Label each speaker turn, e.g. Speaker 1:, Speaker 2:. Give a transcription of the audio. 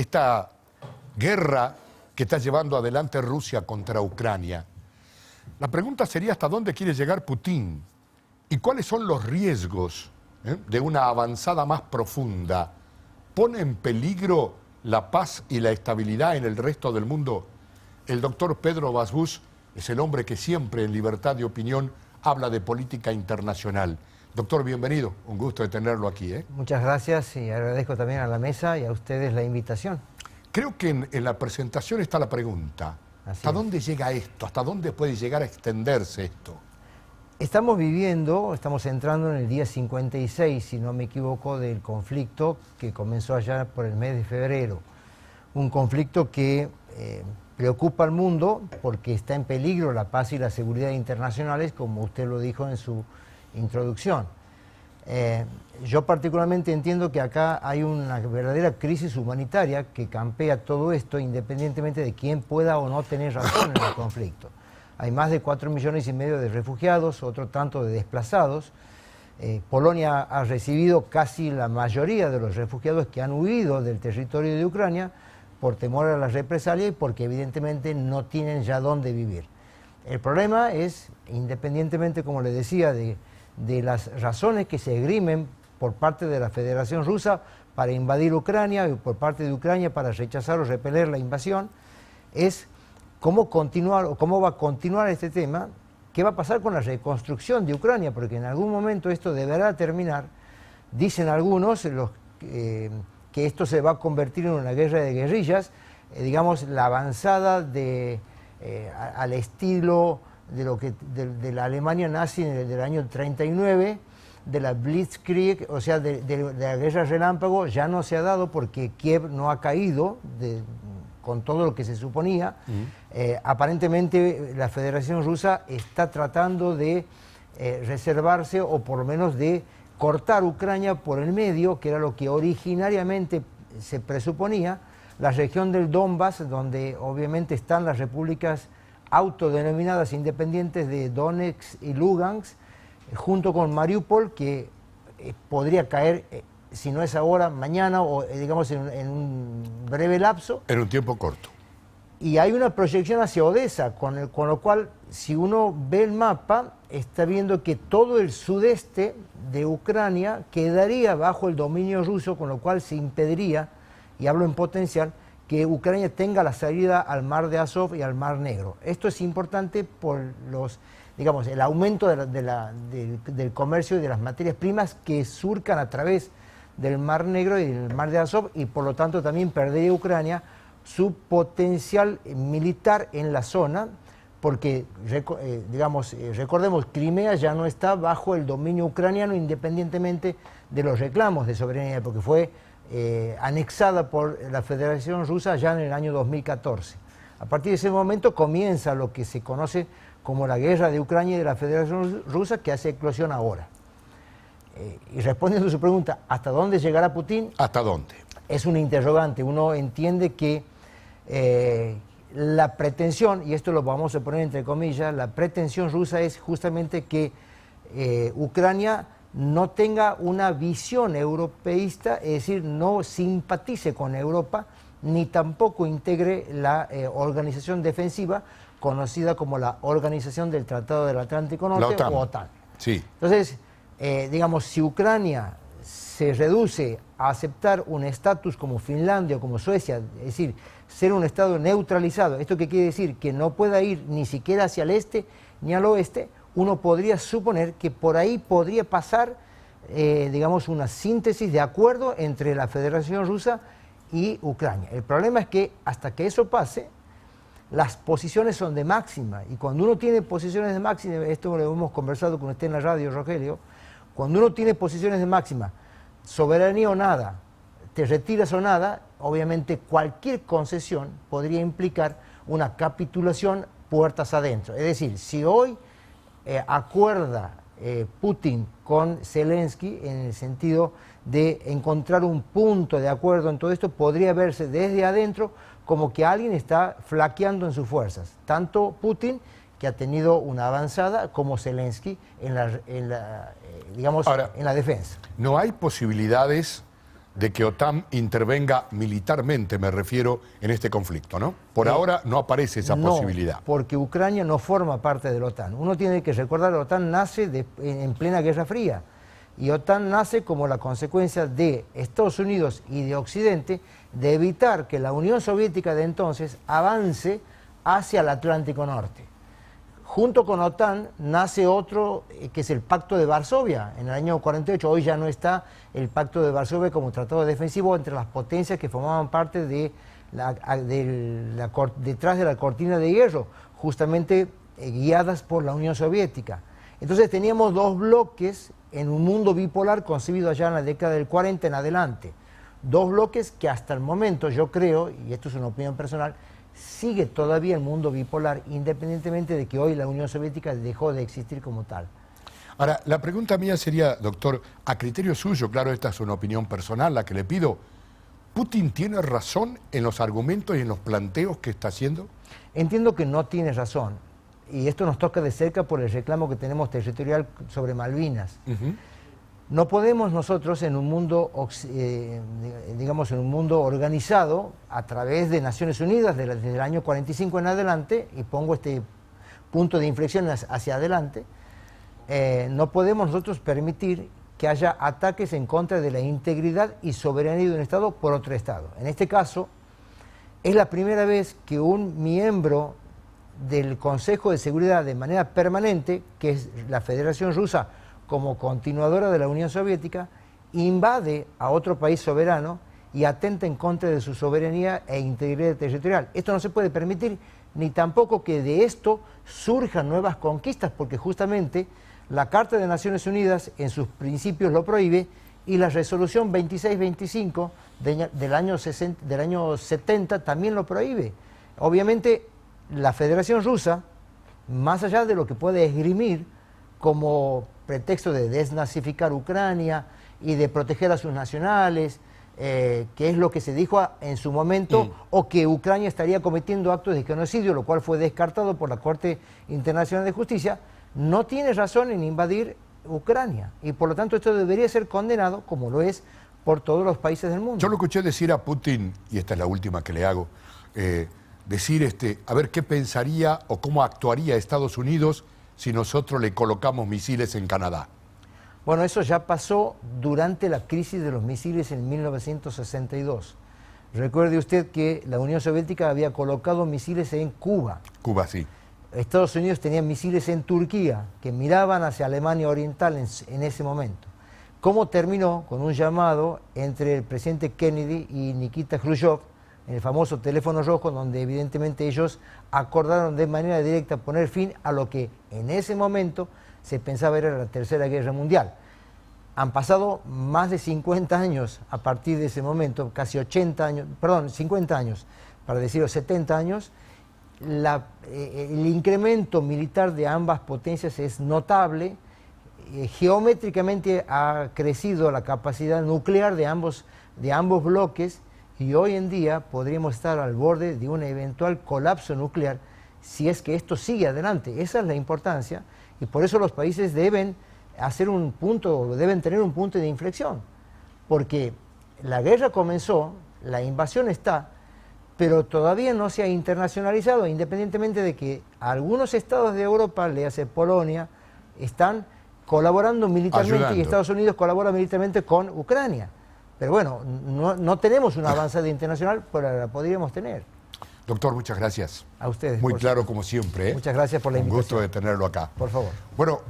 Speaker 1: esta guerra que está llevando adelante Rusia contra Ucrania. La pregunta sería hasta dónde quiere llegar Putin y cuáles son los riesgos de una avanzada más profunda. ¿Pone en peligro la paz y la estabilidad en el resto del mundo? El doctor Pedro Basbús es el hombre que siempre en Libertad de Opinión habla de política internacional. Doctor, bienvenido, un gusto de tenerlo aquí.
Speaker 2: Muchas gracias y agradezco también a la mesa y a ustedes la invitación.
Speaker 1: Creo que en la presentación está la pregunta. ¿Hasta dónde llega esto? ¿Hasta dónde puede llegar a extenderse esto?
Speaker 2: Estamos entrando en el día 56, si no me equivoco, del conflicto que comenzó allá por el mes de febrero. Un conflicto que preocupa al mundo porque está en peligro la paz y la seguridad internacionales, como usted lo dijo en su introducción. Yo particularmente entiendo que acá hay una verdadera crisis humanitaria que campea todo esto independientemente de quién pueda o no tener razón en el conflicto. Hay más de 4,5 millones de refugiados, otro tanto de desplazados. Polonia ha recibido casi la mayoría de los refugiados que han huido del territorio de Ucrania por temor a la represalia y porque evidentemente no tienen ya dónde vivir. El problema es, independientemente, como le decía, de las razones que se esgrimen por parte de la Federación Rusa para invadir Ucrania y por parte de Ucrania para rechazar o repeler la invasión, es cómo continuar o cómo va a continuar este tema, qué va a pasar con la reconstrucción de Ucrania, porque en algún momento esto deberá terminar. Dicen algunos que esto se va a convertir en una guerra de guerrillas, digamos la avanzada al estilo de la Alemania nazi del año 39, de la Blitzkrieg, o sea, de la guerra relámpago, ya no se ha dado porque Kiev no ha caído con todo lo que se suponía. Aparentemente la Federación Rusa está tratando de reservarse o por lo menos de cortar Ucrania por el medio, que era lo que originariamente se presuponía, la región del Donbass, donde obviamente están las repúblicas autodenominadas independientes de Donetsk y Lugansk, junto con Mariupol, que podría caer, si no es ahora, mañana o digamos en un breve lapso.
Speaker 1: En un tiempo corto.
Speaker 2: Y hay una proyección hacia Odessa, con lo cual, si uno ve el mapa, está viendo que todo el sudeste de Ucrania quedaría bajo el dominio ruso, con lo cual se impediría, y hablo en potencial, que Ucrania tenga la salida al mar de Azov y al mar Negro. Esto es importante por el aumento del comercio y de las materias primas que surcan a través del mar Negro y del mar de Azov, y por lo tanto también perdería Ucrania su potencial militar en la zona, porque recordemos, Crimea ya no está bajo el dominio ucraniano independientemente de los reclamos de soberanía, porque fue anexada por la Federación Rusa ya en el año 2014. A partir de ese momento comienza lo que se conoce como la guerra de Ucrania y de la Federación Rusa, que hace eclosión ahora. Y respondiendo a su pregunta, ¿hasta dónde llegará Putin?
Speaker 1: ¿Hasta dónde?
Speaker 2: Es un interrogante. Uno entiende que la pretensión, y esto lo vamos a poner entre comillas, la pretensión rusa es justamente que Ucrania no tenga una visión europeísta, es decir, no simpatice con Europa, ni tampoco integre la organización defensiva conocida como la Organización del Tratado del Atlántico Norte, o OTAN.
Speaker 1: Sí.
Speaker 2: Entonces, si Ucrania se reduce a aceptar un estatus como Finlandia o como Suecia, es decir, ser un estado neutralizado, ¿esto qué quiere decir? Que no pueda ir ni siquiera hacia el este ni al oeste. Uno podría suponer que por ahí podría pasar, una síntesis de acuerdo entre la Federación Rusa y Ucrania. El problema es que hasta que eso pase, las posiciones son de máxima, y cuando uno tiene posiciones de máxima, esto lo hemos conversado con usted en la radio, Rogelio, cuando uno tiene posiciones de máxima, soberanía o nada, te retiras o nada, obviamente cualquier concesión podría implicar una capitulación puertas adentro. Es decir, si hoy acuerda Putin con Zelensky en el sentido de encontrar un punto de acuerdo en todo esto, podría verse desde adentro como que alguien está flaqueando en sus fuerzas, tanto Putin, que ha tenido una avanzada, como Zelensky en la defensa.
Speaker 1: ¿No hay posibilidades de que OTAN intervenga militarmente, me refiero, en este conflicto, ¿no? Por ahora no aparece esa posibilidad.
Speaker 2: Porque Ucrania no forma parte de la OTAN. Uno tiene que recordar que la OTAN nace en plena Guerra Fría. Y OTAN nace como la consecuencia de Estados Unidos y de Occidente de evitar que la Unión Soviética de entonces avance hacia el Atlántico Norte. Junto con OTAN nace otro que es el Pacto de Varsovia, en el año 48. Hoy ya no está el Pacto de Varsovia como tratado defensivo entre las potencias que formaban parte de detrás de la cortina de hierro, justamente guiadas por la Unión Soviética. Entonces teníamos dos bloques en un mundo bipolar concebido allá en la década del 40 en adelante. Dos bloques que hasta el momento yo creo, y esto es una opinión personal, sigue todavía el mundo bipolar, independientemente de que hoy la Unión Soviética dejó de existir como tal.
Speaker 1: Ahora, la pregunta mía sería, doctor, a criterio suyo, claro, esta es una opinión personal la que le pido, ¿Putin tiene razón en los argumentos y en los planteos que está haciendo?
Speaker 2: Entiendo que no tiene razón, y esto nos toca de cerca por el reclamo que tenemos territorial sobre Malvinas. No podemos nosotros en un mundo, digamos, en un mundo organizado a través de Naciones Unidas desde el año 45 en adelante, y pongo este punto de inflexión hacia adelante, no podemos nosotros permitir que haya ataques en contra de la integridad y soberanía de un Estado por otro Estado. En este caso, es la primera vez que un miembro del Consejo de Seguridad de manera permanente, que es la Federación Rusa, como continuadora de la Unión Soviética, invade a otro país soberano y atenta en contra de su soberanía e integridad territorial. Esto no se puede permitir, ni tampoco que de esto surjan nuevas conquistas, porque justamente la Carta de Naciones Unidas en sus principios lo prohíbe, y la resolución 2625 del año 70 también lo prohíbe. Obviamente la Federación Rusa, más allá de lo que puede esgrimir como pretexto de desnazificar Ucrania y de proteger a sus nacionales, que es lo que se dijo en su momento, o que Ucrania estaría cometiendo actos de genocidio, lo cual fue descartado por la Corte Internacional de Justicia, no tiene razón en invadir Ucrania, y por lo tanto esto debería ser condenado, como lo es por todos los países del mundo.
Speaker 1: Yo lo escuché decir a Putin, y esta es la última que le hago, decir a ver qué pensaría o cómo actuaría Estados Unidos si nosotros le colocamos misiles en Canadá.
Speaker 2: Bueno, eso ya pasó durante la crisis de los misiles en 1962. Recuerde usted que la Unión Soviética había colocado misiles en Cuba.
Speaker 1: Cuba, sí.
Speaker 2: Estados Unidos tenía misiles en Turquía, que miraban hacia Alemania Oriental en ese momento. ¿Cómo terminó? Con un llamado entre el presidente Kennedy y Nikita Khrushchev, en el famoso teléfono rojo, donde evidentemente ellos acordaron de manera directa poner fin a lo que en ese momento se pensaba era la Tercera Guerra Mundial. Han pasado más de 50 años a partir de ese momento, casi 80 años, perdón, 50 años, para decirlo 70 años, el incremento militar de ambas potencias es notable, geométricamente ha crecido la capacidad nuclear de ambos bloques, y hoy en día podríamos estar al borde de un eventual colapso nuclear si es que esto sigue adelante. Esa es la importancia, y por eso los países deben tener un punto de inflexión, porque la guerra comenzó, la invasión está, pero todavía no se ha internacionalizado, independientemente de que algunos estados de Europa, le hace Polonia, están colaborando militarmente, ayudando. Y Estados Unidos colabora militarmente con Ucrania. Pero bueno, no tenemos una avanzada internacional, pero la podríamos tener.
Speaker 1: Doctor, muchas gracias.
Speaker 2: A ustedes.
Speaker 1: Muy claro como siempre.
Speaker 2: Muchas gracias por la invitación.
Speaker 1: Un gusto de tenerlo acá.
Speaker 2: Por favor.
Speaker 1: Bueno,